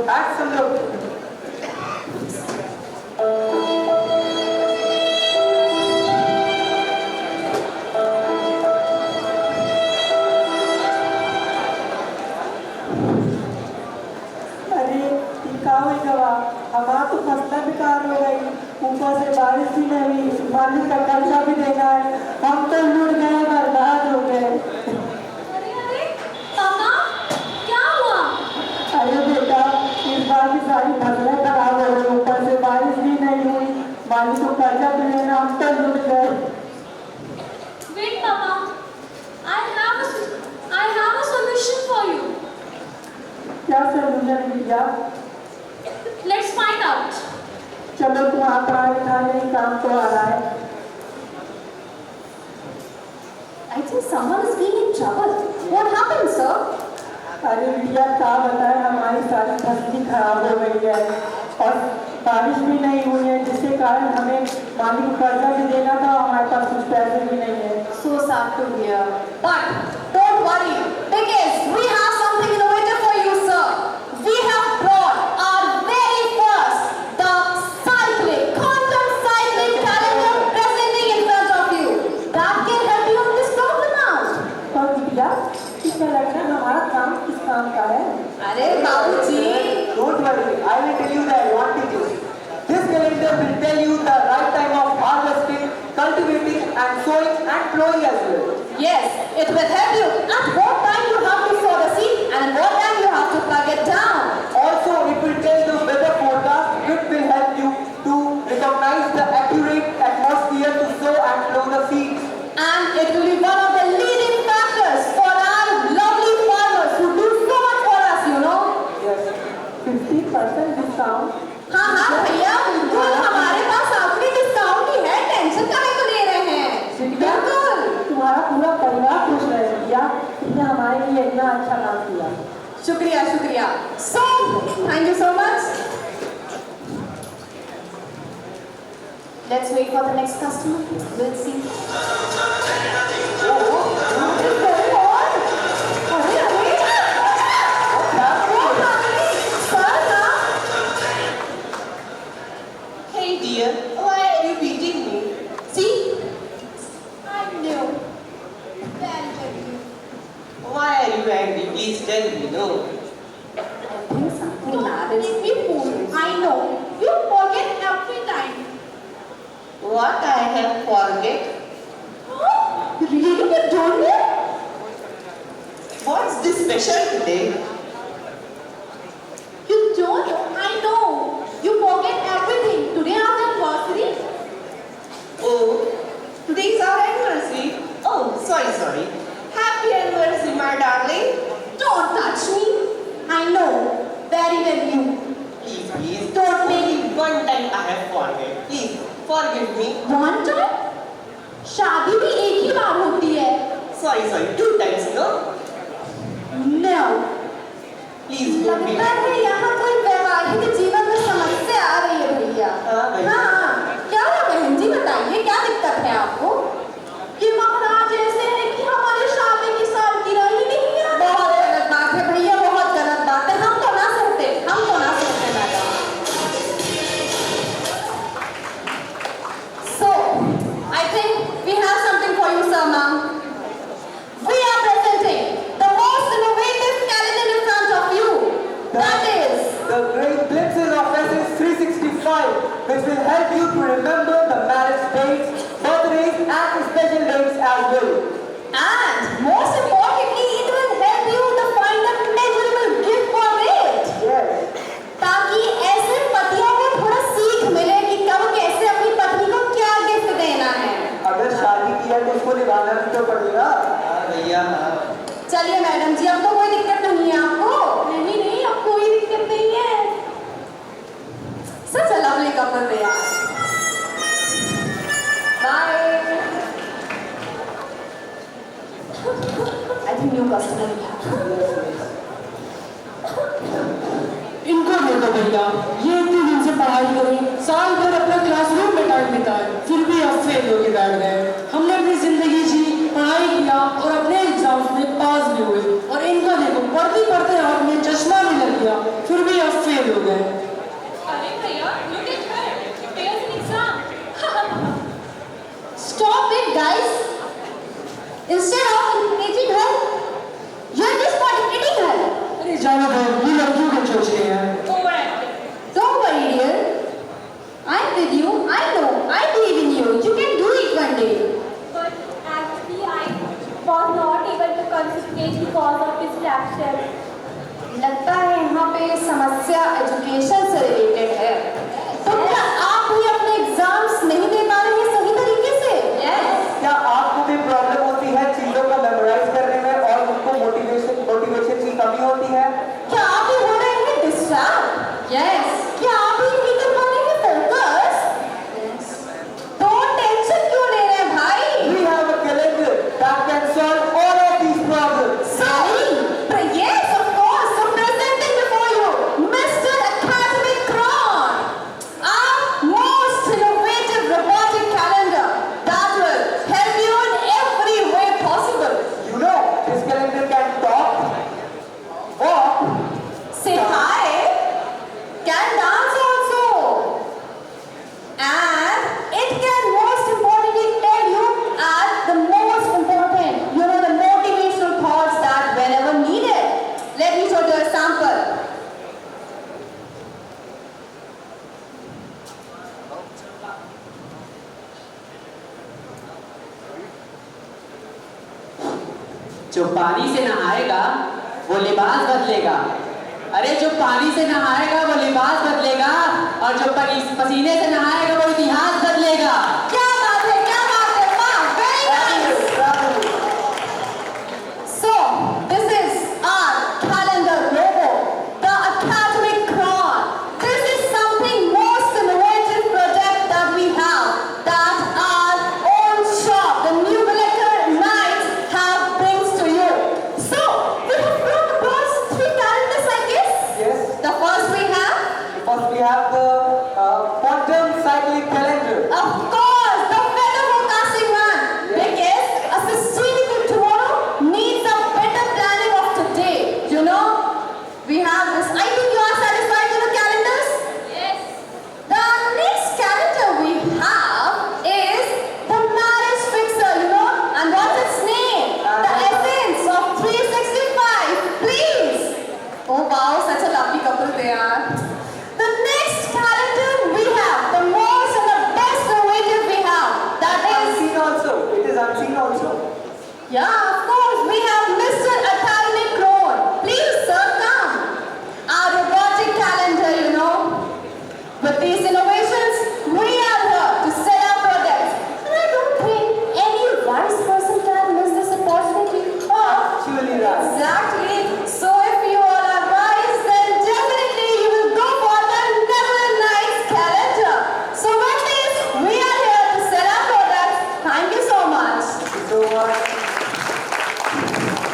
बैठ सब लोग। हमारा तो फसलें बेकार हो गई, ऊपर से बारिश भी नहीं हुई, मालिक का खर्चा भी देना है, हम तो लुट गए, बर्बाद हो गए। अरे अरे पापा, क्या हुआ? अरे बेटा, इस बार भी सारी फसलें खराब हो गई, ऊपर से बारिश भी नहीं हुई, मालिक को खर्चा भी देना, हम तो लुट गए। Wait पापा, I have a solution for you. क्या सलूशन भैया? Let's find out. चलो तुम्हारे काम तो आ रहा है। I think someone is being in trouble. What happened, sir? अरे भैया क्या बताएं, हमारी सारी फसलें खराब हो गई है और बारिश भी नहीं हुई है, जिसके कारण हमें मालिक को कर्जा भी देना था, हमारे पास कुछ पैसे भी नहीं है। So sad to hear. But don't worry, because we have something innovative for you, sir. We have brought our very first, the cyclic, quantum cyclic calendar presenting in front of you. That can help you on this problem now. पर भैया इसका लगता है हमारा काम किस काम का है? अरे बाबूजी, Don't worry, I will tell you the advantages. This calendar will tell you the right time of harvesting, cultivating and sowing and plowing as well. yes, it will help you at what time you have to sow the seed and what time you have to plug it down. Also, it will tell the weather forecast, which will help you to recognize the accurate atmosphere to sow and plow the seeds. And it will be one of the leading factors for our lovely farmers who do so much for us, you know. Yes. 50% discount. हाँ हाँ भैया, बिल्कुल हमारे पास आखिरी discount ही है, tension काहे को ले रहे हैं? बिल्कुल। तुम्हारा पूरा परिवार खुश रहे भैया, तुमने हमारे लिए इतना अच्छा काम किया। शुक्रिया शुक्रिया। So, thank you so much. Let's wait for the next customer. We'll see. Hey dear, why are you beating me? See? I knew. Very good. Why are you angry? Please tell me, no. I think something bad is people. I know. You forget every time. What I have forget? Really? You don't know? What's this special today? You don't know? I know. You forget everything. Today our anniversary. Oh, today's our anniversary. Oh, sorry. Happy anniversary, my darling. Don't touch me. I know very well you. Please, don't make it one time I have forget. Please, forgive me. One time? शादी भी एक ही बार होती है. Sorry, 2 times, no? No. Please don't be. लगता है यहाँ कोई वैवाहिक जीवन में समस्या आ रही है भैया. हाँ, भैया. हाँ, क्या है बहन जी, बताइए क्या दिक्कत है आपको? ये महाराज ऐसे हैं कि हमारी शादी की सालगिरह ही नहीं है. बहुत गलत बात है भैया, बहुत गलत बात है. हम तो ना सहते madam. So, I think we have something for you, sir, ma'am. We are presenting the most innovative calendar in front of you. That is The great glimpses of Essence 365, which will help you to remember the marriage dates, birthdays and special dates as well. And most importantly, it will help you to find a measurable gift for it. Yes. ताकि ऐसे पतियों को थोड़ा सीख मिले कि कब कैसे अपनी पत्नी को क्या गिफ्ट देना है. अगर शादी किया तो उसको निभाना भी तो पड़ेगा। हाँ भैया, हाँ. चलिए मैडम जी, अब तो कोई दिक्कत नहीं है आपको? नहीं, अब कोई दिक्कत नहीं है. Such a lovely couple they are. Bye. I think new customer we have. इनको देखो भैया, ये इतने दिन से पढ़ाई करी, साल भर अपना क्लासरूम में टाइम बिताए, फिर भी अब फेल होके बैठ गए। हमने अपनी जिंदगी जी, पढ़ाई किया और अपने एग्जाम्स में पास भी हुए, और इनको देखो पढ़ते पढ़ते हाथ में चश्मा भी लग गया, फिर भी अब सोच रहे हैं? Don't worry, dear. I'm with you. I know. I believe in you. You can do it one day. But actually, I was not able to concentrate because of distraction. लगता है यहाँ पे समस्या एजुकेशन से रिलेटेड है। तो क्या आप भी अपने एग्जाम्स नहीं दे पा रहे हैं सही तरीके से? क्या आपको भी प्रॉब्लम होती है चीजों को मेमोराइज करने में और उनको मोटिवेशन की कमी होती है? क्या आप भी हो रहे हैं डिस्ट्रैक्ट? क्या आप भी नहीं कर पा रहे हैं फोकस? तो टेंशन क्यों ले रहे हैं भाई? We have a calendar that can solve all of these problems. Sorry, but yes, of course. So presenting before you, Mr. Academic Cron, our most innovative robotic calendar that will help you in every way possible. You know, this calendar can talk, walk, Say hi, can dance also, and it can most importantly tell you at the most important, the motivational thoughts that whenever needed. Let me show you a sample. जो पानी से नहाएगा वो लिबास बदलेगा। अरे जो पानी से नहाएगा वो लिबास बदलेगा और जो पसीने से नहाएगा वो इतिहास बदलेगा। क्या बात है, वाह, very nice. So, this is our calendar logo, the Academic Cron. This is something most innovative project that we have, that our own shop, the New Villager Knights, have brings to you. So, we have brought across 3 calendars, I guess. yes. The first we have, First we have the quantum cyclic calendar. of course, the weather forecasting one. Because a sustainable tomorrow needs a better planning of today. We have this. I think you are satisfied with the calendars? Yes. The next calendar we have is the marriage fixer, and what's its name? The essence of 365. Please. Oh wow, such a lovely couple they are. The next calendar we have, the most and the best innovative we have, that is, Unseen also. It is unseen also. yeah,